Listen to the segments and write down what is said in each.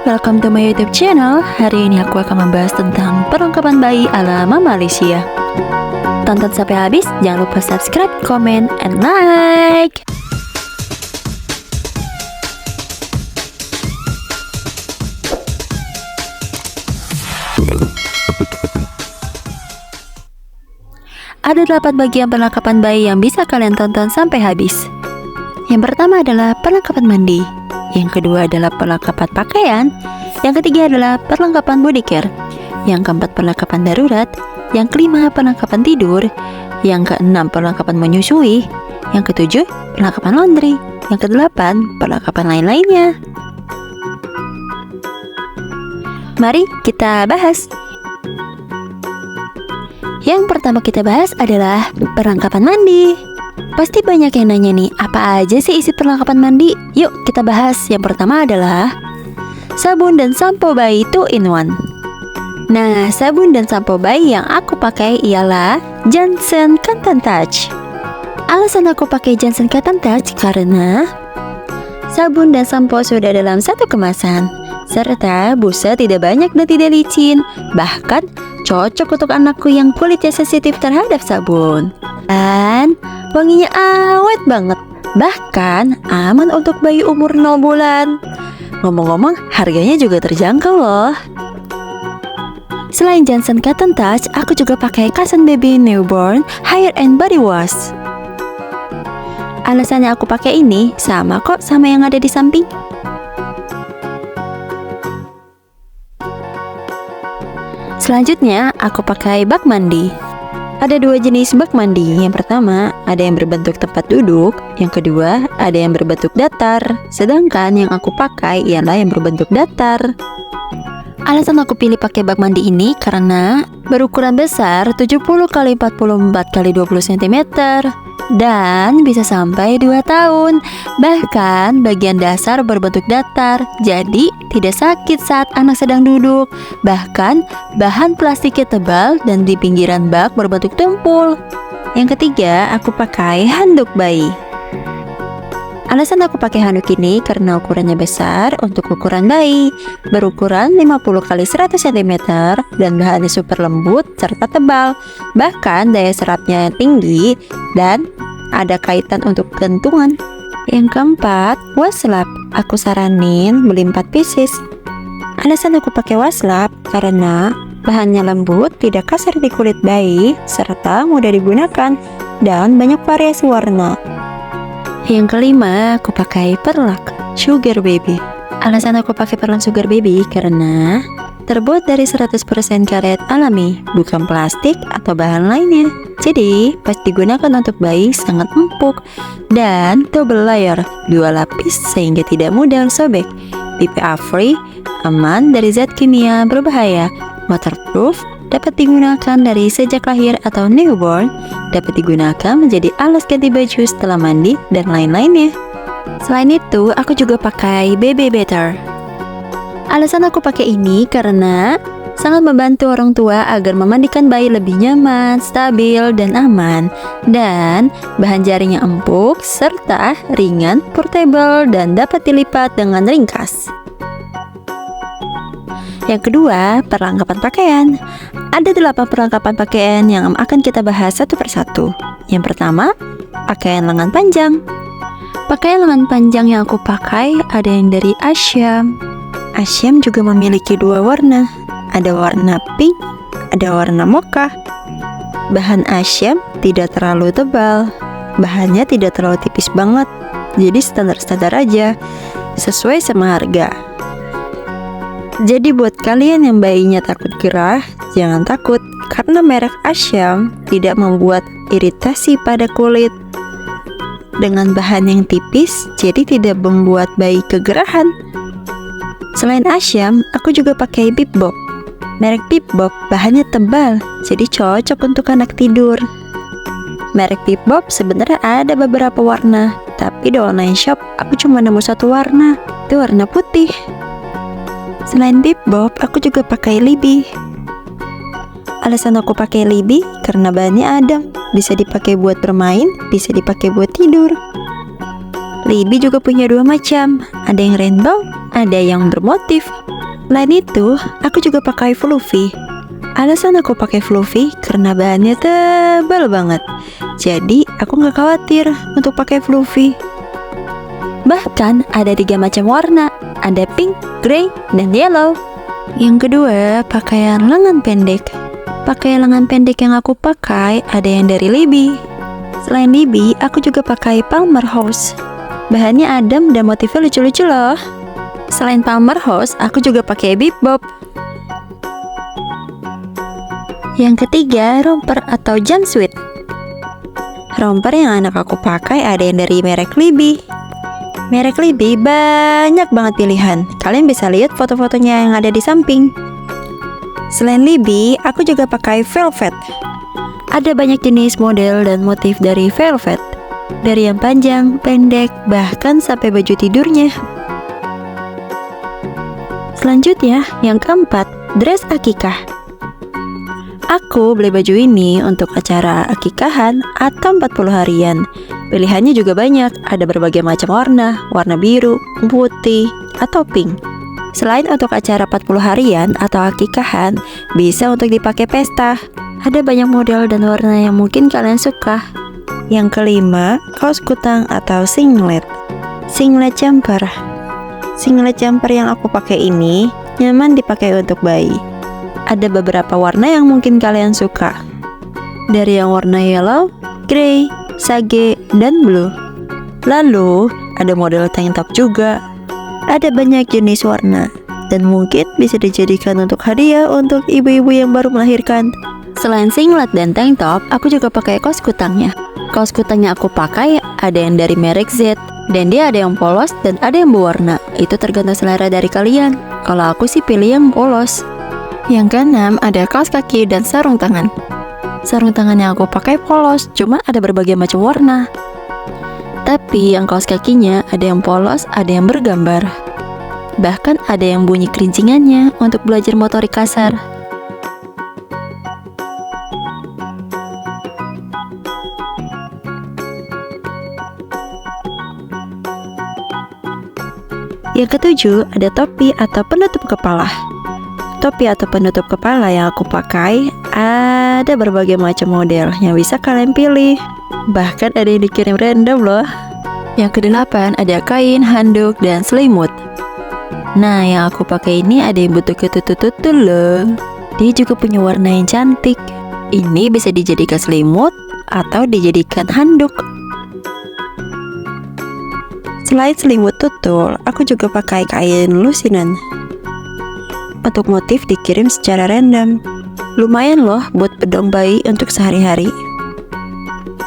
welcome to my YouTube channel. Hari ini aku akan membahas tentang perlengkapan bayi ala Mama Alicia. Tonton sampai habis, jangan lupa subscribe, comment, and like. Ada 8 bagian perlengkapan bayi yang bisa kalian tonton sampai habis. Yang pertama adalah perlengkapan mandi. Yang kedua adalah perlengkapan pakaian. Yang ketiga adalah perlengkapan body care. Yang keempat perlengkapan darurat. Yang kelima perlengkapan tidur. Yang keenam perlengkapan menyusui. Yang ketujuh perlengkapan laundry. Yang kedelapan perlengkapan lain-lainnya. Mari kita bahas. Yang pertama kita bahas adalah perlengkapan mandi. Pasti banyak yang nanya nih, apa aja sih isi perlengkapan mandi? Yuk kita bahas. Yang pertama adalah sabun dan sampo bayi 2 in 1. Nah, sabun dan sampo bayi yang aku pakai ialah Johnson Cotton Touch. Alasan aku pakai Johnson Cotton Touch karena sabun dan sampo sudah dalam satu kemasan, serta busa tidak banyak dan tidak licin. Bahkan cocok untuk anakku yang kulitnya sensitif terhadap sabun. Dan wanginya awet banget. Bahkan aman untuk bayi umur 0 bulan. Ngomong-ngomong, harganya juga terjangkau loh. Selain Johnson Cotton Touch, aku juga pakai Cousin Baby Newborn Hair and Body Wash. Alasannya aku pakai ini sama kok sama yang ada di samping. Selanjutnya, aku pakai bak mandi. Ada 2 jenis bak mandi. Yang pertama, ada yang berbentuk tempat duduk. Yang kedua, ada yang berbentuk datar. Sedangkan yang aku pakai ialah yang berbentuk datar. Alasan aku pilih pakai bak mandi ini karena berukuran besar 70 x 44 x 20 cm dan bisa sampai 2 tahun. Bahkan bagian dasar berbentuk datar, jadi tidak sakit saat anak sedang duduk. Bahkan bahan plastiknya tebal dan di pinggiran bak berbentuk tumpul. Yang ketiga, aku pakai handuk bayi. Alasan aku pakai handuk ini karena ukurannya besar untuk ukuran bayi, berukuran 50 x 100 cm dan bahannya super lembut serta tebal. Bahkan daya serapnya tinggi dan ada kaitan untuk gantungan. Yang keempat, waslap. Aku saranin beli 4 pieces. Alasan aku pakai waslap karena bahannya lembut, tidak kasar di kulit bayi, serta mudah digunakan dan banyak variasi warna. Yang kelima, aku pakai perlak Sugar Baby. Alasan aku pakai perlak Sugar Baby karena terbuat dari 100% karet alami, bukan plastik atau bahan lainnya. Jadi, pas digunakan untuk bayi sangat empuk dan double layer, 2 lapis sehingga tidak mudah sobek. BPA free, aman dari zat kimia berbahaya, waterproof, dapat digunakan dari sejak lahir atau newborn, dapat digunakan menjadi alas ganti baju setelah mandi, dan lain-lainnya. Selain itu, aku juga pakai Baby Better. Alasan aku pakai ini karena sangat membantu orang tua agar memandikan bayi lebih nyaman, stabil, dan aman. Dan bahan jaringnya empuk, serta ringan, portable, dan dapat dilipat dengan ringkas. Yang kedua, perlengkapan pakaian. Ada 8 perlengkapan pakaian yang akan kita bahas satu persatu. Yang pertama, pakaian lengan panjang. Pakaian lengan panjang yang aku pakai ada yang dari Asyam. Asyam juga memiliki 2 warna. Ada warna pink, ada warna mocha. Bahan Asyam tidak terlalu tebal. Bahannya tidak terlalu tipis banget. Jadi standar-standar aja, sesuai sama harga. Jadi buat kalian yang bayinya takut gerah, jangan takut karena merek Asyam tidak membuat iritasi pada kulit. Dengan bahan yang tipis, jadi tidak membuat bayi kegerahan. Selain Asyam, aku juga pakai Bip Bob. Merek Bip Bob bahannya tebal, jadi cocok untuk anak tidur. Merek Bip Bob sebenarnya ada beberapa warna, tapi di online shop aku cuma nemu 1 warna, itu warna putih. Selain Bip Bob, aku juga pakai Libby. Alasan aku pakai Libby karena bahannya adem, bisa dipakai buat bermain, bisa dipakai buat tidur. Libby juga punya dua macam, ada yang rainbow, ada yang bermotif. Selain itu, aku juga pakai fluffy. Alasan aku pakai fluffy karena bahannya tebal banget. Jadi aku nggak khawatir untuk pakai fluffy. Bahkan ada 3 macam warna, ada pink, grey, dan yellow. Yang kedua, pakaian lengan pendek. Pakaian lengan pendek yang aku pakai ada yang dari Libby. Selain Libby, aku juga pakai Palmer House. Bahannya adem dan motifnya lucu-lucu loh. Selain Palmer House, aku juga pakai Bip Bob. Yang ketiga, romper atau jumpsuit. Romper yang anak aku pakai ada yang dari merek Libby. Merek Libby banyak banget pilihan. Kalian bisa lihat foto-fotonya yang ada di samping. Selain Libby, aku juga pakai velvet. Ada banyak jenis model dan motif dari velvet. Dari yang panjang, pendek, bahkan sampai baju tidurnya. Selanjutnya, yang keempat, dress akikah. Aku beli baju ini untuk acara akikahan atau 40 harian. Pilihannya juga banyak, ada berbagai macam warna, warna biru, putih, atau pink. Selain untuk acara 40 harian atau akikahan, bisa untuk dipakai pesta. Ada banyak model dan warna yang mungkin kalian suka. Yang kelima, kaos kutang atau singlet. Singlet jumper. Singlet jumper yang aku pakai ini nyaman dipakai untuk bayi. Ada beberapa warna yang mungkin kalian suka. Dari yang warna yellow, grey, sage, dan blue. Lalu, ada model tank top juga. Ada banyak jenis warna dan mungkin bisa dijadikan untuk hadiah untuk ibu-ibu yang baru melahirkan. Selain singlet dan tank top, aku juga pakai kaos kutangnya. Kaos kutang yang aku pakai ada yang dari merek Z, dan dia ada yang polos dan ada yang berwarna. Itu tergantung selera dari kalian. Kalau aku sih pilih yang polos. Yang keenam, ada kaos kaki dan sarung tangan. Sarung tangan yang aku pakai polos, cuma ada berbagai macam warna. Tapi yang kaos kakinya ada yang polos, ada yang bergambar. Bahkan ada yang bunyi kerincingannya untuk belajar motorik kasar. Yang ketujuh, ada topi atau penutup kepala. Topi atau penutup kepala yang aku pakai ada berbagai macam model yang bisa kalian pilih. Bahkan ada yang dikirim random loh. Yang kedelapan, ada kain, handuk, dan selimut. Nah, yang aku pakai ini ada yang bentuknya tutut-tutut loh. Dia juga punya warna yang cantik. Ini bisa dijadikan selimut atau dijadikan handuk. Selain selimut tutul, aku juga pakai kain lusinan. Untuk motif dikirim secara random. Lumayan loh buat bedong bayi untuk sehari-hari.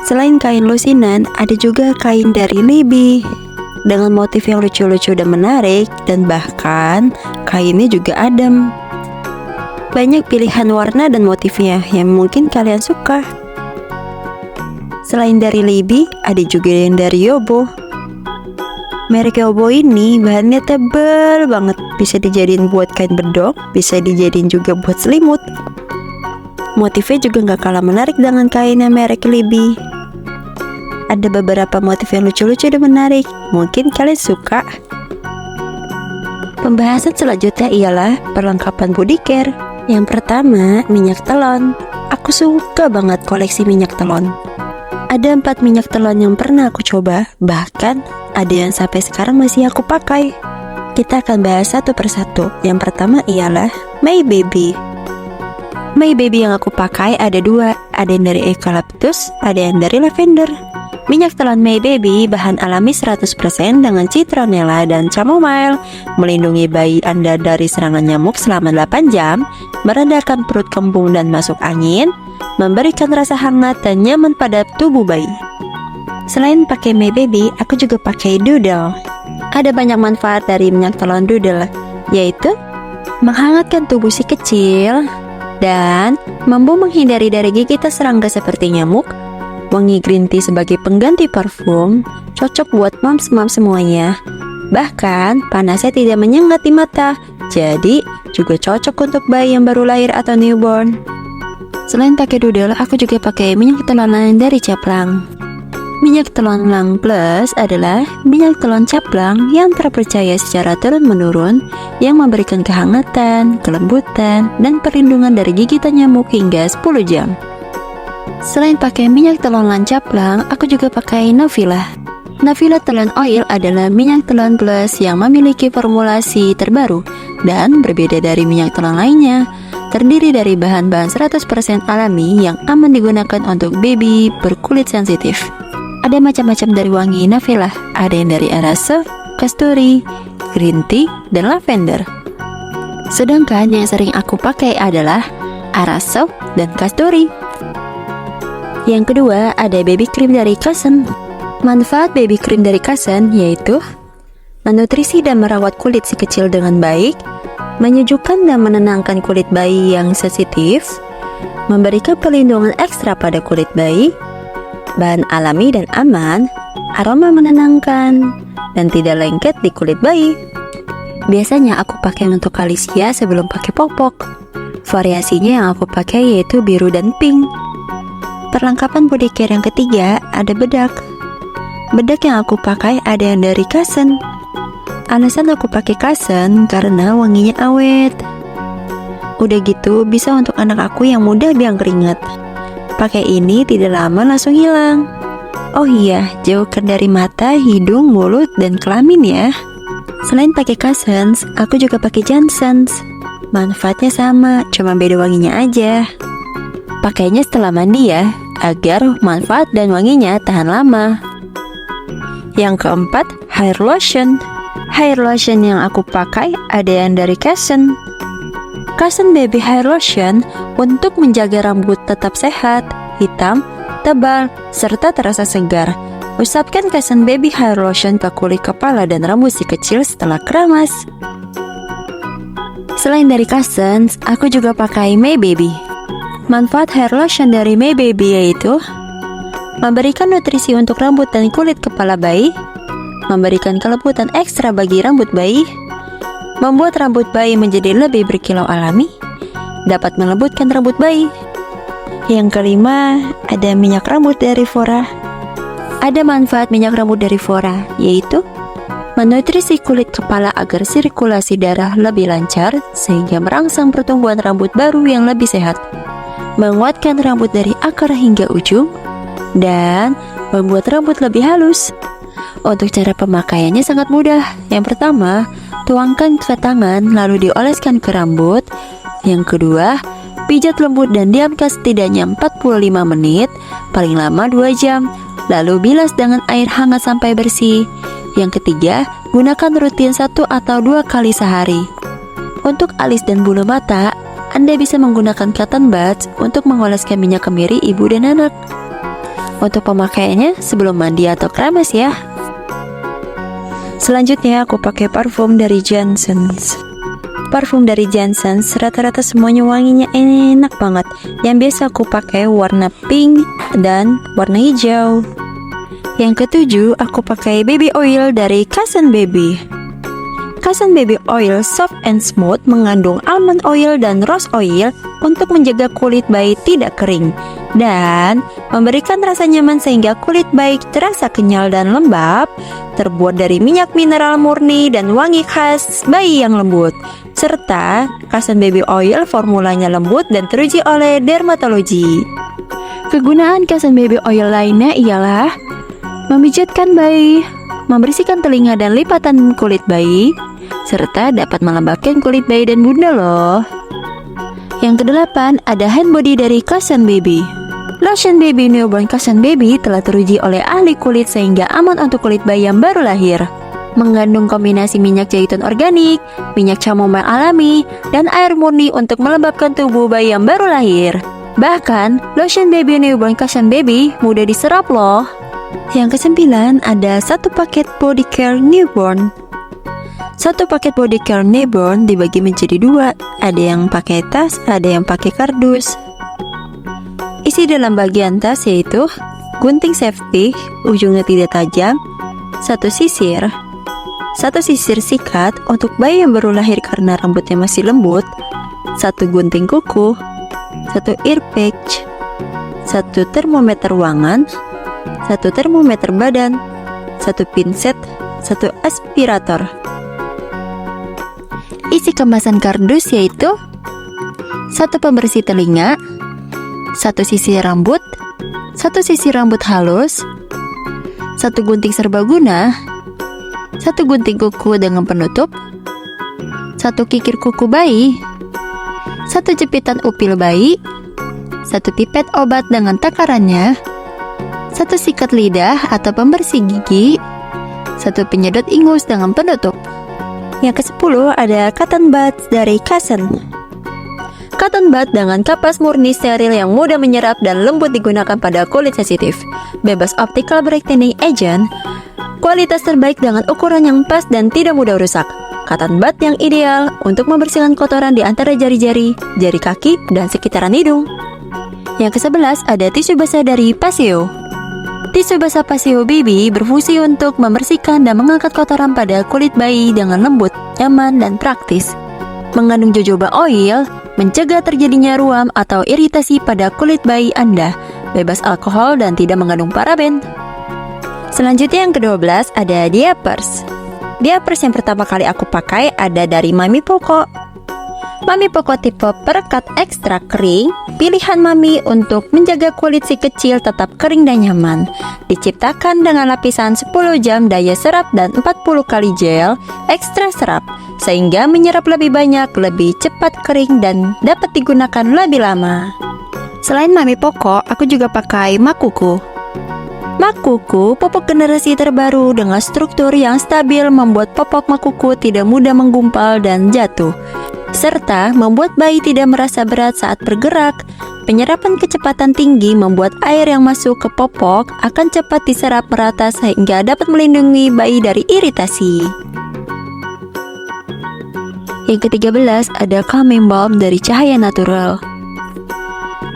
Selain kain lusinan, ada juga kain dari Libby dengan motif yang lucu-lucu dan menarik, dan bahkan kainnya juga adem. Banyak pilihan warna dan motifnya yang mungkin kalian suka. Selain dari Libby, ada juga yang dari Yobo. Merek Yobo ini bahannya tebal banget, bisa dijadiin buat kain bedong, bisa dijadiin juga buat selimut. Motifnya juga nggak kalah menarik dengan kainnya merek Libby. Ada beberapa motif yang lucu-lucu dan menarik, mungkin kalian suka. Pembahasan selanjutnya ialah perlengkapan body care. Yang pertama, minyak telon. Aku suka banget koleksi minyak telon. Ada 4 minyak telon yang pernah aku coba, bahkan ada yang sampai sekarang masih aku pakai. Kita akan bahas satu persatu. Yang pertama ialah My Baby. My Baby yang aku pakai ada 2, ada yang dari eucalyptus, ada yang dari lavender. Minyak telon My Baby bahan alami 100% dengan citronella dan chamomile, melindungi bayi Anda dari serangan nyamuk selama 8 jam, meredakan perut kembung dan masuk angin, memberikan rasa hangat dan nyaman pada tubuh bayi. Selain pakai My Baby, aku juga pakai Doodle. Ada banyak manfaat dari minyak telon Doodle, yaitu menghangatkan tubuh si kecil dan mampu menghindari dari gigitan serangga seperti nyamuk. Wangi green tea sebagai pengganti parfum, cocok buat moms-moms semuanya. Bahkan panasnya tidak menyengat di mata, jadi juga cocok untuk bayi yang baru lahir atau newborn. Selain pakai Doodle, aku juga pakai minyak telon lain dari Caplang. Minyak telon Lang Plus adalah minyak telon caplang yang terpercaya secara turun-menurun yang memberikan kehangatan, kelembutan, dan perlindungan dari gigitan nyamuk hingga 10 jam. Selain pakai minyak telon Lang caplang, aku juga pakai Novila. Novila Telon Oil adalah minyak telon plus yang memiliki formulasi terbaru dan berbeda dari minyak telon lainnya. Terdiri dari bahan-bahan 100% alami yang aman digunakan untuk baby berkulit sensitif. Ada macam-macam dari wangi Novila, ada yang dari arah soft, kasturi, green tea, dan lavender. Sedangkan yang sering aku pakai adalah arah soft dan kasturi. Yang kedua, ada baby cream dari Kasen. Manfaat baby cream dari Kasen yaitu menutrisi dan merawat kulit si kecil dengan baik, menyejukkan dan menenangkan kulit bayi yang sensitif, memberikan perlindungan ekstra pada kulit bayi, bahan alami dan aman, aroma menenangkan, dan tidak lengket di kulit bayi. Biasanya aku pakai untuk Alicia sebelum pakai popok. Variasinya yang aku pakai yaitu biru dan pink. Perlengkapan body care yang ketiga ada bedak. Bedak yang aku pakai ada yang dari Kasen. Alasan aku pakai Kasen karena wanginya awet. Udah gitu bisa untuk anak aku yang mudah biang keringat. Pakai ini tidak lama langsung hilang. Oh iya, jauhkan dari mata, hidung, mulut, dan kelamin ya. Selain pakai Kasen, aku juga pakai Johnson's. Manfaatnya sama, cuma beda wanginya aja. Pakainya setelah mandi ya, agar manfaat dan wanginya tahan lama. Yang keempat, hair lotion. Hair lotion yang aku pakai ada yang dari Kasen. Kasen Baby Hair Lotion untuk menjaga rambut tetap sehat, hitam, tebal, serta terasa segar. Usapkan Kasen Baby Hair Lotion ke kulit kepala dan rambut si kecil setelah keramas. Selain dari Kasen, aku juga pakai May Baby. Manfaat hair lotion dari May Baby yaitu memberikan nutrisi untuk rambut dan kulit kepala bayi, memberikan kelembutan ekstra bagi rambut bayi, membuat rambut bayi menjadi lebih berkilau alami, dapat melembutkan rambut bayi. Yang kelima, ada minyak rambut dari Fora. Ada manfaat minyak rambut dari Fora, yaitu menutrisi kulit kepala agar sirkulasi darah lebih lancar, sehingga merangsang pertumbuhan rambut baru yang lebih sehat, menguatkan rambut dari akar hingga ujung, dan membuat rambut lebih halus. Untuk cara pemakaiannya sangat mudah. Yang pertama, tuangkan ke tangan lalu dioleskan ke rambut. Yang kedua, pijat lembut dan diamkan setidaknya 45 menit, paling lama 2 jam. Lalu bilas dengan air hangat sampai bersih. Yang ketiga, gunakan rutin 1 atau 2 kali sehari. Untuk alis dan bulu mata, Anda bisa menggunakan cotton buds untuk mengoleskan minyak kemiri ibu dan anak. Untuk pemakaiannya sebelum mandi atau keramas ya. Selanjutnya aku pakai parfum dari Johnson's. Parfum dari Johnson's rata-rata semuanya wanginya enak banget. Yang biasa aku pakai warna pink dan warna hijau. Yang ketujuh, aku pakai baby oil dari Kasen Baby. Kasen Baby Oil Soft and Smooth mengandung almond oil dan rose oil untuk menjaga kulit bayi tidak kering dan memberikan rasa nyaman sehingga kulit bayi terasa kenyal dan lembab. Terbuat dari minyak mineral murni dan wangi khas bayi yang lembut. Serta Kasen Baby Oil formulanya lembut dan teruji oleh dermatologi. Kegunaan Kasen Baby Oil lainnya ialah memijatkan bayi, membersihkan telinga dan lipatan kulit bayi, serta dapat melembabkan kulit bayi dan bunda loh. Yang kedelapan, ada hand body dari Kasen Baby. Lotion Baby Newborn Kasen Baby telah teruji oleh ahli kulit sehingga aman untuk kulit bayi yang baru lahir. Mengandung kombinasi minyak zaitun organik, minyak chamomile alami, dan air murni untuk melembabkan tubuh bayi yang baru lahir. Bahkan, lotion Baby Newborn Kasen Baby mudah diserap loh. Yang kesembilan, ada 1 paket body care newborn. 1 paket body care newborn dibagi menjadi 2. Ada yang pakai tas, ada yang pakai kardus. Isi dalam bagian tas yaitu gunting safety, ujungnya tidak tajam, 1 sisir, 1 sisir sikat untuk bayi yang baru lahir karena rambutnya masih lembut, 1 gunting kuku, 1 ear patch, 1 termometer ruangan, 1 termometer badan, 1 pinset, 1 aspirator. Isi kemasan kardus yaitu 1 pembersih telinga, 1 sisir rambut, 1 sisir rambut halus, 1 gunting serbaguna, 1 gunting kuku dengan penutup, 1 kikir kuku bayi, 1 jepitan upil bayi, 1 pipet obat dengan takarannya, 1 sikat lidah atau pembersih gigi, 1 penyedot ingus dengan penutup. Yang ke-10 ada cotton buds dari Kasen. Cotton bud dengan kapas murni steril yang mudah menyerap dan lembut digunakan pada kulit sensitif. Bebas optical brightening agent, kualitas terbaik dengan ukuran yang pas dan tidak mudah rusak. Cotton bud yang ideal untuk membersihkan kotoran di antara jari-jari, jari kaki, dan sekitaran hidung. Yang ke-11 ada tisu basah dari Paseo. Tisu basah Paseo Baby berfungsi untuk membersihkan dan mengangkat kotoran pada kulit bayi dengan lembut, nyaman, dan praktis. Mengandung jojoba oil, mencegah terjadinya ruam atau iritasi pada kulit bayi Anda, bebas alkohol dan tidak mengandung paraben. Selanjutnya yang ke-12 ada diapers. Diapers yang pertama kali aku pakai ada dari Mami Poco. Mami Poco tipe perekat ekstra kering, pilihan Mami untuk menjaga kulit si kecil tetap kering dan nyaman. Diciptakan dengan lapisan 10 jam daya serap dan 40 kali gel ekstra serap, sehingga menyerap lebih banyak, lebih cepat kering dan dapat digunakan lebih lama. Selain Mami Poco, aku juga pakai Makuku. Makuku, popok generasi terbaru dengan struktur yang stabil membuat popok Makuku tidak mudah menggumpal dan jatuh, serta membuat bayi tidak merasa berat saat bergerak. Penyerapan kecepatan tinggi membuat air yang masuk ke popok akan cepat diserap merata sehingga dapat melindungi bayi dari iritasi. Yang ke-13 ada Calming Balm dari Cahaya Natural.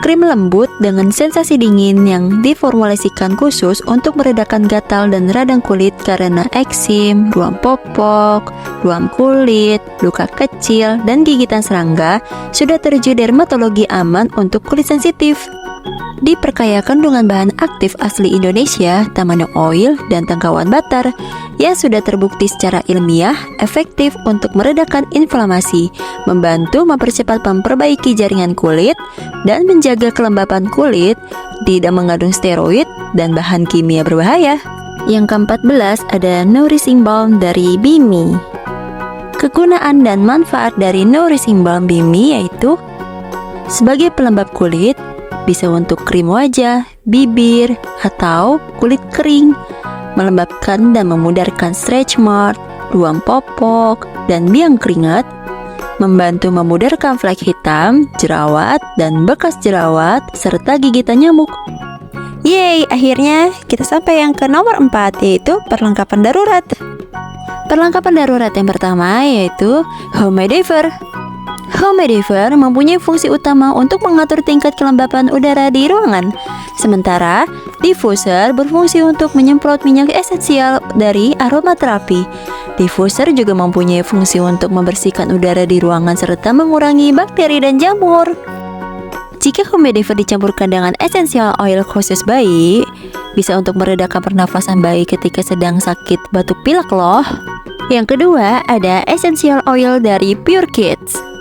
Krim lembut dengan sensasi dingin yang diformulasikan khusus untuk meredakan gatal dan radang kulit karena eksim, ruam popok, ruam kulit, luka kecil, dan gigitan serangga sudah teruji dermatologi aman untuk kulit sensitif. Diperkaya kandungan bahan aktif asli Indonesia, tamanu oil, dan tangkawan butter yang sudah terbukti secara ilmiah efektif untuk meredakan inflamasi, membantu mempercepat memperbaiki jaringan kulit, dan menjaga kelembapan kulit, tidak mengandung steroid dan bahan kimia berbahaya. Yang ke-14 ada Nourishing Balm dari Bimi. Kegunaan dan manfaat dari Nourishing Balm Bimi yaitu sebagai pelembab kulit, bisa untuk krim wajah, bibir, atau kulit kering, melembabkan dan memudarkan stretch mark, ruam popok, dan biang keringat, membantu memudarkan flek hitam, jerawat, dan bekas jerawat, serta gigitan nyamuk. Yeay, akhirnya kita sampai yang ke nomor 4, yaitu perlengkapan darurat. Perlengkapan darurat yang pertama yaitu Humidifier. Humidifier mempunyai fungsi utama untuk mengatur tingkat kelembapan udara di ruangan. Sementara diffuser berfungsi untuk menyemprot minyak esensial dari aromaterapi. Diffuser juga mempunyai fungsi untuk membersihkan udara di ruangan serta mengurangi bakteri dan jamur. Jika humidifier dicampurkan dengan essential oil khusus bayi, bisa untuk meredakan pernafasan bayi ketika sedang sakit batuk pilek loh. Yang kedua ada essential oil dari Pure Kids.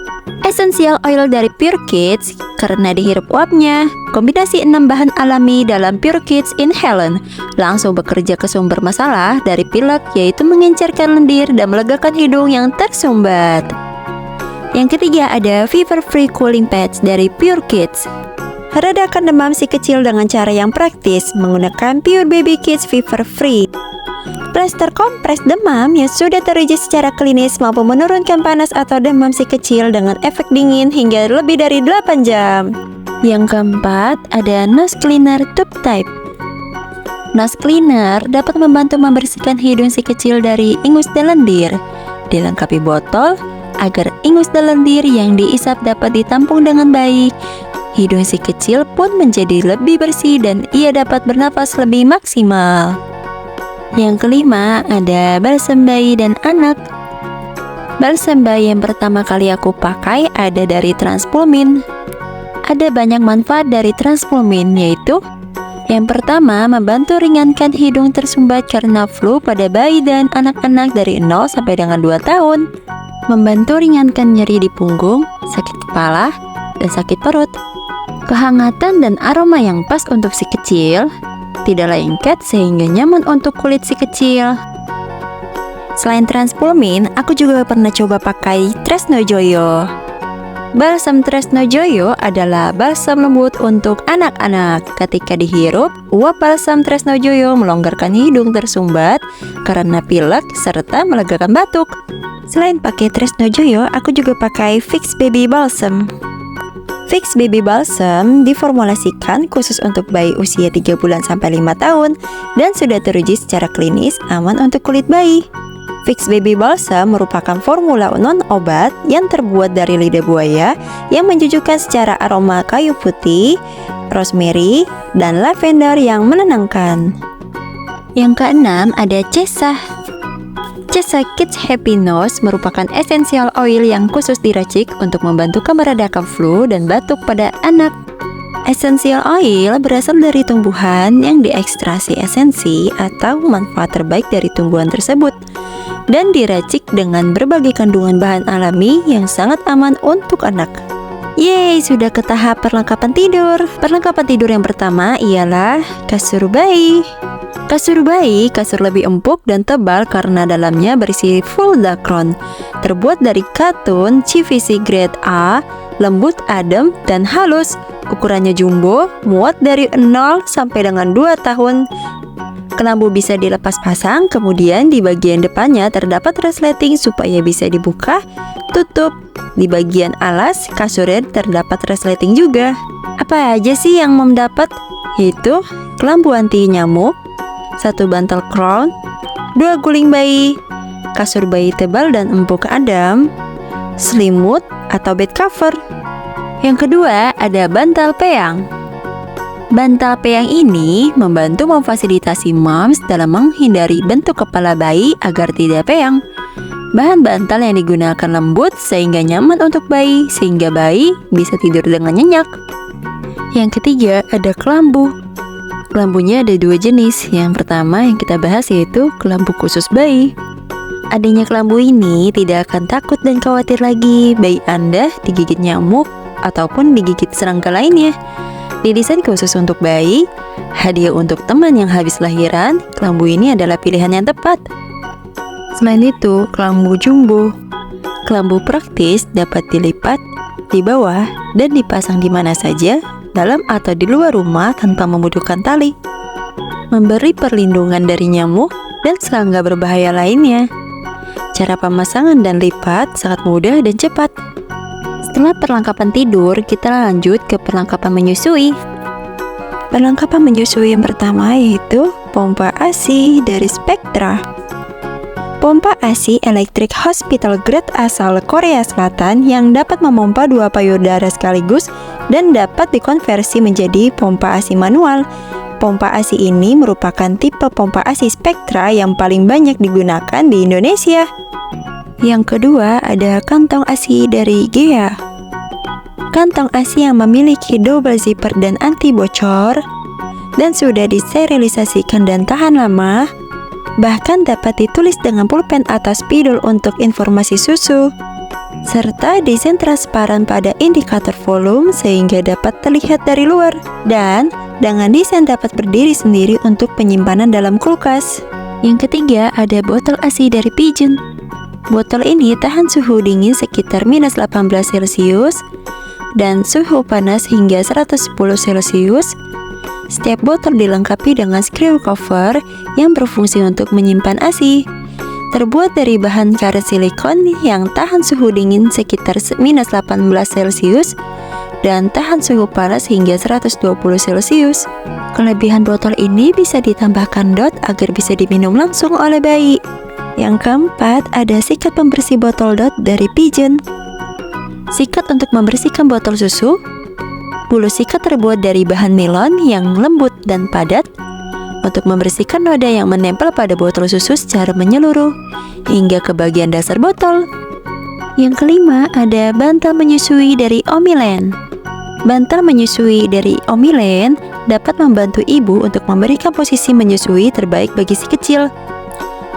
Essential oil dari Pure Kids karena dihirup uapnya, kombinasi 6 bahan alami dalam Pure Kids Inhalant langsung bekerja ke sumber masalah dari pilek, yaitu mengencerkan lendir dan melegakan hidung yang tersumbat. Yang ketiga ada Fever Free Cooling Pads dari Pure Kids. Redakan demam si kecil dengan cara yang praktis menggunakan Pure Baby Kids Fever Free. Plester kompres demam yang sudah teruji secara klinis mampu menurunkan panas atau demam si kecil dengan efek dingin hingga lebih dari 8 jam. Yang keempat ada Nose Cleaner Tube Type. Nose Cleaner dapat membantu membersihkan hidung si kecil dari ingus dan lendir. Dilengkapi botol agar ingus dan lendir yang diisap dapat ditampung dengan baik. Hidung si kecil pun menjadi lebih bersih dan ia dapat bernafas lebih maksimal. Yang kelima ada balsam bayi dan anak. Balsam bayi yang pertama kali aku pakai ada dari Transpulmin. Ada banyak manfaat dari Transpulmin, yaitu Yang pertama, membantu ringankan hidung tersumbat karena flu pada bayi dan anak-anak dari 0 sampai dengan 2 tahun. Membantu ringankan nyeri di punggung, sakit kepala, dan sakit perut. Kehangatan dan aroma yang pas untuk si kecil, tidak lengket sehingga nyaman untuk kulit si kecil. Selain Transpulmin, aku juga pernah coba pakai Tresno Joyo. Balsam Tresno Joyo adalah balsam lembut untuk anak-anak. Ketika dihirup, uap balsam Tresno Joyo melonggarkan hidung tersumbat karena pilek serta melegakan batuk. Selain pakai Tresno Joyo, aku juga pakai Fix Baby Balsam. Fix Baby Balsam diformulasikan khusus untuk bayi usia 3 bulan sampai 5 tahun dan sudah teruji secara klinis aman untuk kulit bayi. Fix Baby Balsam merupakan formula non-obat yang terbuat dari lidah buaya yang menjujukan secara aroma kayu putih, rosemary, dan lavender yang menenangkan. Yang keenam ada Cesa. Cesa Kids Happy Nose merupakan essential oil yang khusus diracik untuk membantu meredakan flu dan batuk pada anak. Essential oil berasal dari tumbuhan yang diekstraksi esensi atau manfaat terbaik dari tumbuhan tersebut dan diracik dengan berbagai kandungan bahan alami yang sangat aman untuk anak. Yeay, sudah ke tahap perlengkapan tidur. Perlengkapan tidur yang pertama ialah kasur bayi. Kasur bayi, kasur lebih empuk dan tebal karena dalamnya berisi full dacron. Terbuat dari katun CVC grade A, lembut, adem, dan halus. Ukurannya jumbo, muat dari 0 sampai dengan 2 tahun. Kelambu bisa dilepas pasang, kemudian di bagian depannya terdapat resleting supaya bisa dibuka, tutup. Di bagian alas kasurnya terdapat resleting juga. Apa aja sih yang mendapat? Yaitu kelambu anti nyamuk, 1 bantal crown, 2 guling bayi, kasur bayi tebal dan empuk Adam, selimut atau bed cover. Yang kedua ada bantal peyang. Bantal peyang ini membantu memfasilitasi moms dalam menghindari bentuk kepala bayi agar tidak peyang. Bahan bantal yang digunakan lembut sehingga nyaman untuk bayi, sehingga bayi bisa tidur dengan nyenyak. Yang ketiga ada kelambu. Kelambunya ada 2 jenis. Yang pertama yang kita bahas yaitu kelambu khusus bayi. Adanya kelambu ini tidak akan takut dan khawatir lagi bayi Anda digigit nyamuk ataupun digigit serangga lainnya. Didesain khusus untuk bayi, hadiah untuk teman yang habis lahiran, kelambu ini adalah pilihan yang tepat. Selain itu, kelambu jumbo. Kelambu praktis dapat dilipat, dibawa, dan dipasang di mana saja, dalam atau di luar rumah tanpa membutuhkan tali. Memberi perlindungan dari nyamuk dan serangga berbahaya lainnya. Cara pemasangan dan lipat sangat mudah dan cepat. Setelah perlengkapan tidur, kita lanjut ke perlengkapan menyusui. Perlengkapan menyusui yang pertama yaitu pompa ASI dari Spectra. Pompa ASI Electric Hospital Grade asal Korea Selatan yang dapat memompa 2 payudara sekaligus dan dapat dikonversi menjadi pompa ASI manual. Pompa ASI ini merupakan tipe pompa ASI Spectra yang paling banyak digunakan di Indonesia. Yang kedua ada kantong ASI dari Gea. Kantong ASI yang memiliki double zipper dan anti bocor dan sudah disterilisasikan dan tahan lama, bahkan dapat ditulis dengan pulpen atas spidol untuk informasi susu, serta desain transparan pada indikator volume sehingga dapat terlihat dari luar, dan dengan desain dapat berdiri sendiri untuk penyimpanan dalam kulkas. Yang ketiga ada botol ASI dari Pigeon. Botol ini tahan suhu dingin sekitar minus 18 Celcius dan suhu panas hingga 110 Celcius. Setiap botol dilengkapi dengan screw cover yang berfungsi untuk menyimpan ASI. Terbuat dari bahan karet silikon yang tahan suhu dingin sekitar minus 18 Celcius dan tahan suhu panas hingga 120 Celcius. Kelebihan botol ini bisa ditambahkan dot agar bisa diminum langsung oleh bayi. Yang keempat ada sikat pembersih botol dot dari Pigeon. Sikat untuk membersihkan botol susu. Bulu sikat terbuat dari bahan nilon yang lembut dan padat untuk membersihkan noda yang menempel pada botol susu secara menyeluruh hingga ke bagian dasar botol. Yang kelima ada bantal menyusui dari Omilen. Bantal menyusui dari Omilen dapat membantu ibu untuk memberikan posisi menyusui terbaik bagi si kecil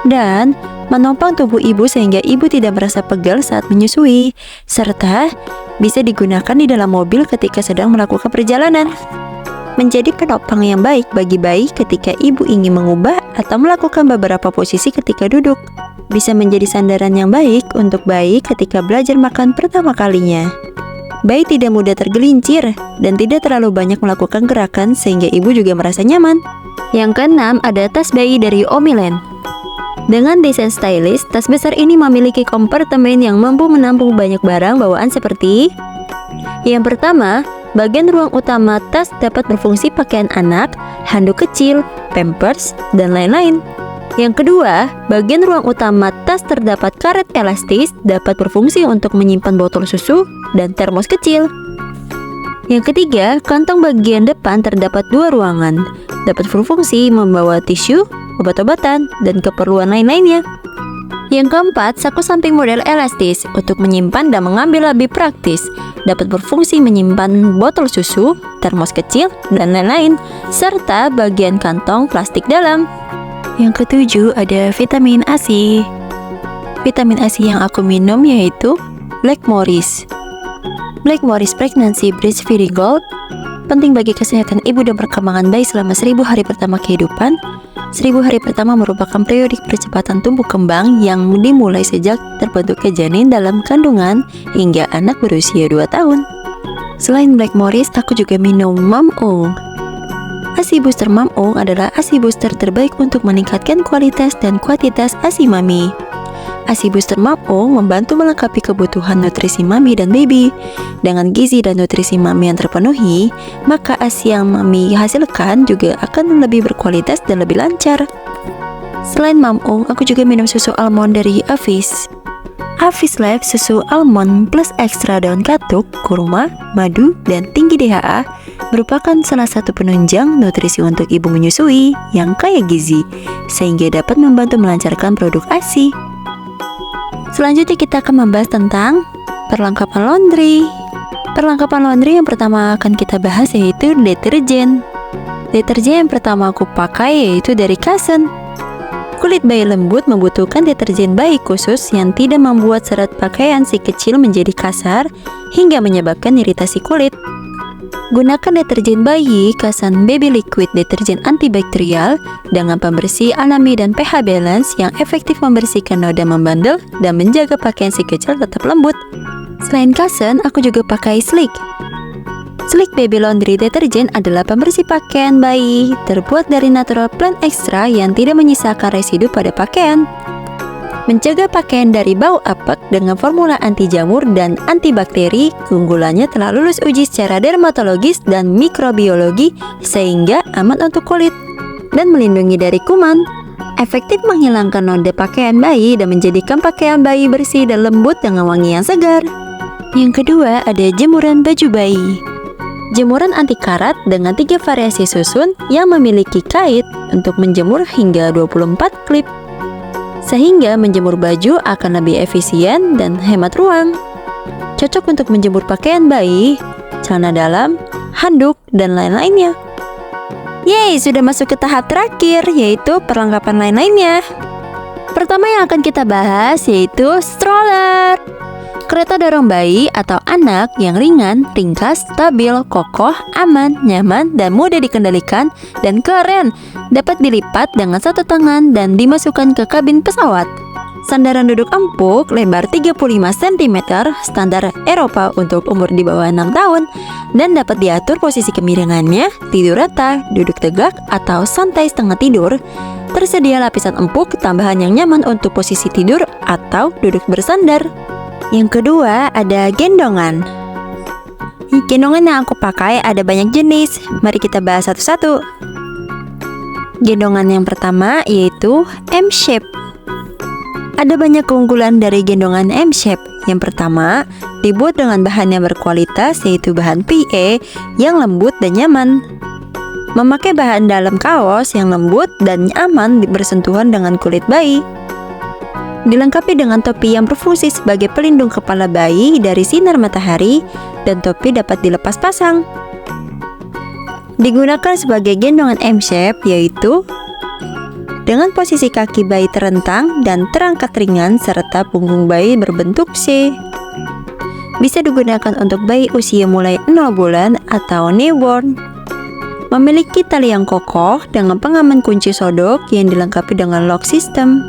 dan menopang tubuh ibu sehingga ibu tidak merasa pegal saat menyusui, serta bisa digunakan di dalam mobil ketika sedang melakukan perjalanan. Menjadi penopang yang baik bagi bayi ketika ibu ingin mengubah atau melakukan beberapa posisi ketika duduk. Bisa menjadi sandaran yang baik untuk bayi ketika belajar makan pertama kalinya. Bayi tidak mudah tergelincir dan tidak terlalu banyak melakukan gerakan sehingga ibu juga merasa nyaman. Yang keenam, ada tas bayi dari Omiland. Dengan desain stylish, tas besar ini memiliki kompartemen yang mampu menampung banyak barang bawaan seperti: yang pertama, bagian ruang utama tas dapat berfungsi pakaian anak, handuk kecil, pampers, dan lain-lain. Yang kedua, bagian ruang utama tas terdapat karet elastis dapat berfungsi untuk menyimpan botol susu dan termos kecil. Yang ketiga, kantong bagian depan terdapat 2 ruangan, dapat berfungsi membawa tisu, obat-obatan, dan keperluan lain-lainnya. Yang keempat, saku samping model elastis untuk menyimpan dan mengambil lebih praktis, dapat berfungsi menyimpan botol susu, termos kecil, dan lain-lain, serta bagian kantong plastik dalam. Yang ketujuh, ada vitamin ASI. Vitamin ASI yang aku minum yaitu Blackmores. Blackmores Pregnancy Breastfeeding Gold penting bagi kesehatan ibu dan perkembangan bayi selama 1000 hari pertama kehidupan. 1000 hari pertama merupakan periodik percepatan tumbuh kembang yang dimulai sejak terbentuknya janin dalam kandungan hingga anak berusia 2 tahun. Selain Blackmores, aku juga minum Mum-Ung. ASI Booster Mum-Ung adalah ASI booster terbaik untuk meningkatkan kualitas dan kuantitas ASI mami. ASI Booster Mum-Ung membantu melengkapi kebutuhan nutrisi mami dan baby. Dengan gizi dan nutrisi mami yang terpenuhi, maka ASI yang mami hasilkan juga akan lebih berkualitas dan lebih lancar. Selain Mum-Ung, aku juga minum susu almond dari Avis. Avis Life susu almond plus ekstra daun katuk, kurma, madu, dan tinggi DHA merupakan salah satu penunjang nutrisi untuk ibu menyusui yang kaya gizi, sehingga dapat membantu melancarkan produk ASI. Selanjutnya kita akan membahas tentang perlengkapan laundry. Perlengkapan laundry yang pertama akan kita bahas yaitu deterjen. Deterjen yang pertama aku pakai yaitu dari Kasen. Kulit bayi lembut membutuhkan deterjen bayi khusus yang tidak membuat serat pakaian si kecil menjadi kasar hingga menyebabkan iritasi kulit. Gunakan deterjen bayi Kasen Baby Liquid deterjen antibakterial dengan pembersih alami dan pH balance yang efektif membersihkan noda membandel dan menjaga pakaian si kecil tetap lembut. Selain Kasen, aku juga pakai Sleek. Sleek Baby Laundry Detergent adalah pembersih pakaian bayi terbuat dari natural plant extra yang tidak menyisakan residu pada pakaian. Mencegah pakaian dari bau apek dengan formula anti jamur dan antibakteri, keunggulannya telah lulus uji secara dermatologis dan mikrobiologi sehingga aman untuk kulit dan melindungi dari kuman. Efektif menghilangkan noda pakaian bayi dan menjadikan pakaian bayi bersih dan lembut dengan wangi yang segar. Yang kedua, ada jemuran baju bayi. Jemuran anti karat dengan 3 variasi susun yang memiliki kait untuk menjemur hingga 24 klip. Sehingga menjemur baju akan lebih efisien dan hemat ruang. Cocok untuk menjemur pakaian bayi, celana dalam, handuk, dan lain-lainnya. Yeay, sudah masuk ke tahap terakhir, yaitu perlengkapan lain-lainnya. Pertama yang akan kita bahas yaitu stroller. Kereta dorong bayi atau anak yang ringan, ringkas, stabil, kokoh, aman, nyaman, dan mudah dikendalikan, dan keren. Dapat dilipat dengan 1 tangan dan dimasukkan ke kabin pesawat. Sandaran duduk empuk lebar 35 cm, standar Eropa untuk umur di bawah 6 tahun, dan dapat diatur posisi kemiringannya, tidur rata, duduk tegak, atau santai setengah tidur. Tersedia lapisan empuk tambahan yang nyaman untuk posisi tidur atau duduk bersandar. Yang kedua, ada gendongan. Gendongan yang aku pakai ada banyak jenis. Mari kita bahas satu-satu. Gendongan yang pertama yaitu M-Shape. Ada banyak keunggulan dari gendongan M-Shape. Yang pertama, dibuat dengan bahan yang berkualitas yaitu bahan PE yang lembut dan nyaman. Memakai bahan dalam kaos yang lembut dan aman bersentuhan dengan kulit bayi. Dilengkapi dengan topi yang berfungsi sebagai pelindung kepala bayi dari sinar matahari, dan topi dapat dilepas pasang. Digunakan sebagai gendongan M-shape, yaitu dengan posisi kaki bayi terentang dan terangkat ringan serta punggung bayi berbentuk C. Bisa digunakan untuk bayi usia mulai 0 bulan atau newborn. Memiliki tali yang kokoh dengan pengaman kunci sodok yang dilengkapi dengan lock system.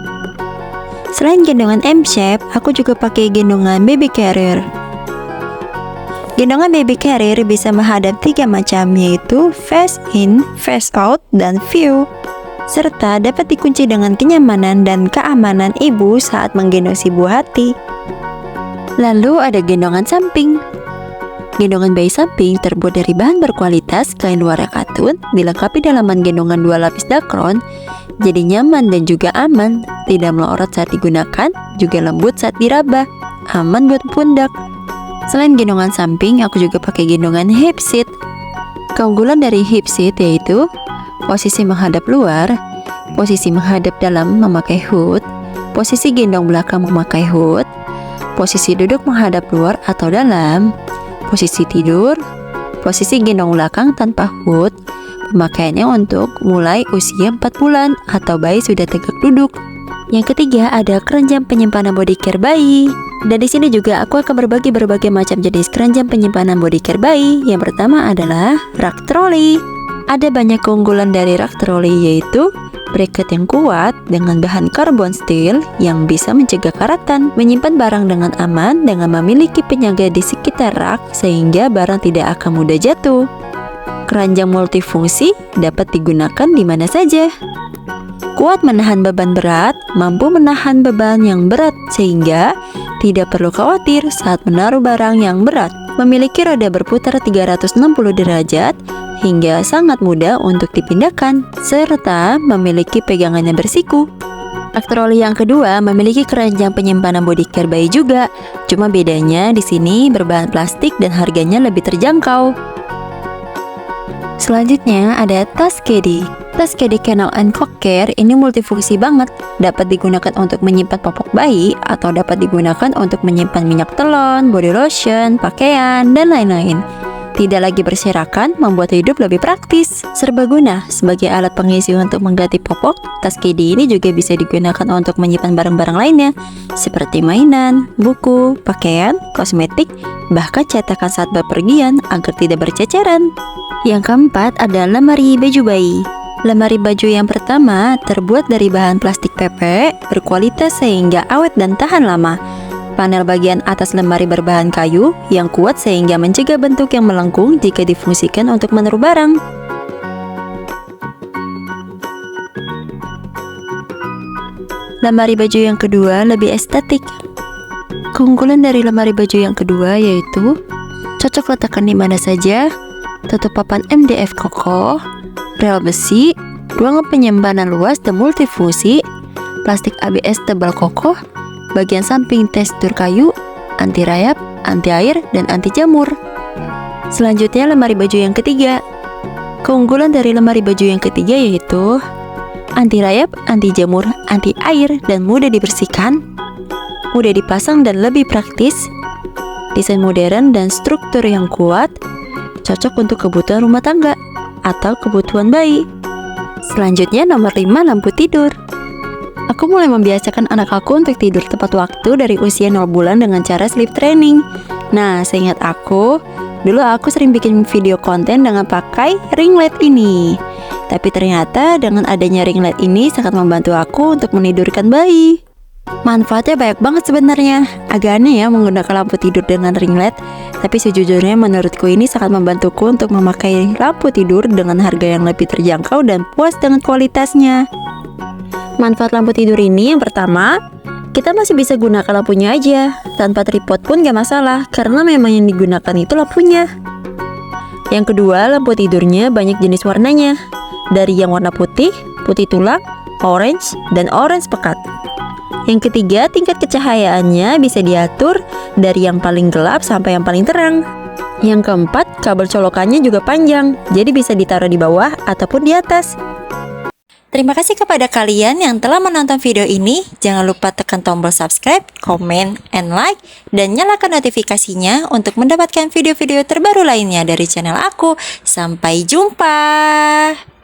Selain gendongan M-shape, aku juga pakai gendongan baby carrier. Gendongan baby carrier bisa menghadap 3 macam, yaitu face in, face out, dan view, serta dapat dikunci dengan kenyamanan dan keamanan ibu saat menggendong si buah hati. Lalu ada gendongan samping. Gendongan bayi samping terbuat dari bahan berkualitas kain luar katun, dilengkapi dalaman gendongan 2 lapis dakron, jadi nyaman dan juga aman, tidak melorot saat digunakan, juga lembut saat diraba, aman buat pundak. Selain gendongan samping, aku juga pakai gendongan hip seat. Keunggulan dari hip seat yaitu posisi menghadap luar, posisi menghadap dalam memakai hood, posisi gendong belakang memakai hood, posisi duduk menghadap luar atau dalam, posisi tidur, posisi gendong belakang tanpa hood. Pemakaiannya untuk mulai usia 4 bulan atau bayi sudah tegak duduk. Yang ketiga ada keranjang penyimpanan body care bayi. Dan di sini juga aku akan berbagi berbagai macam jenis keranjang penyimpanan body care bayi. Yang pertama adalah rak troli. Ada banyak keunggulan dari rak troli, yaitu bracket yang kuat dengan bahan karbon steel yang bisa mencegah karatan, menyimpan barang dengan aman dengan memiliki penyangga di sekitar rak sehingga barang tidak akan mudah jatuh. Keranjang multifungsi dapat digunakan di mana saja. Kuat menahan beban berat, mampu menahan beban yang berat sehingga tidak perlu khawatir saat menaruh barang yang berat. Memiliki roda berputar 360 derajat hingga sangat mudah untuk dipindahkan, serta memiliki pegangan yang bersiku. Rak troli yang kedua memiliki keranjang penyimpanan body care bayi juga, cuma bedanya di sini berbahan plastik dan harganya lebih terjangkau. Selanjutnya ada tas caddy. Tas caddy Kennel and Cock Care ini multifungsi banget, dapat digunakan untuk menyimpan popok bayi atau dapat digunakan untuk menyimpan minyak telon, body lotion, pakaian, dan lain-lain. Tidak lagi berserakan, membuat hidup lebih praktis. Serbaguna sebagai alat pengisi untuk mengganti popok, tas caddy ini juga bisa digunakan untuk menyimpan barang-barang lainnya seperti mainan, buku, pakaian, kosmetik, bahkan cetakan saat bepergian agar tidak berceceran. Yang keempat ada lemari baju bayi. Lemari baju yang pertama terbuat dari bahan plastik PP berkualitas sehingga awet dan tahan lama. Panel bagian atas lemari berbahan kayu yang kuat sehingga mencegah bentuk yang melengkung jika difungsikan untuk menaruh barang. Lemari baju yang kedua lebih estetik. Keunggulan dari lemari baju yang kedua yaitu cocok letakkan di mana saja, tutup papan MDF kokoh, rel besi, ruangan penyimpanan luas dan multifungsi, plastik ABS tebal kokoh, bagian samping tekstur kayu, anti rayap, anti air, dan anti jamur. Selanjutnya lemari baju yang ketiga. Keunggulan dari lemari baju yang ketiga yaitu anti rayap, anti jamur, anti air, dan mudah dibersihkan, mudah dipasang dan lebih praktis, desain modern dan struktur yang kuat, cocok untuk kebutuhan rumah tangga atau kebutuhan bayi. Selanjutnya nomor 5, lampu tidur. Aku mulai membiasakan anak aku untuk tidur tepat waktu dari usia 0 bulan dengan cara sleep training. Nah, seingat aku, dulu aku sering bikin video konten dengan pakai ring light ini. Tapi ternyata dengan adanya ring light ini sangat membantu aku untuk menidurkan bayi. Manfaatnya banyak banget sebenarnya. Agak aneh ya menggunakan lampu tidur dengan ring light, tapi sejujurnya menurutku ini sangat membantuku untuk memakai lampu tidur dengan harga yang lebih terjangkau dan puas dengan kualitasnya. Manfaat lampu tidur ini yang pertama, kita masih bisa gunakan lampunya aja. Tanpa tripod pun gak masalah, karena memang yang digunakan itu lampunya. Yang kedua, lampu tidurnya banyak jenis warnanya. Dari yang warna putih, putih tulang, orange, dan orange pekat. Yang ketiga, tingkat kecahayaannya bisa diatur dari yang paling gelap sampai yang paling terang. Yang keempat, kabel colokannya juga panjang, jadi bisa ditaruh di bawah ataupun di atas. Terima kasih kepada kalian yang telah menonton video ini. Jangan lupa tekan tombol subscribe, comment, and like, dan nyalakan notifikasinya untuk mendapatkan video-video terbaru lainnya dari channel aku. Sampai jumpa!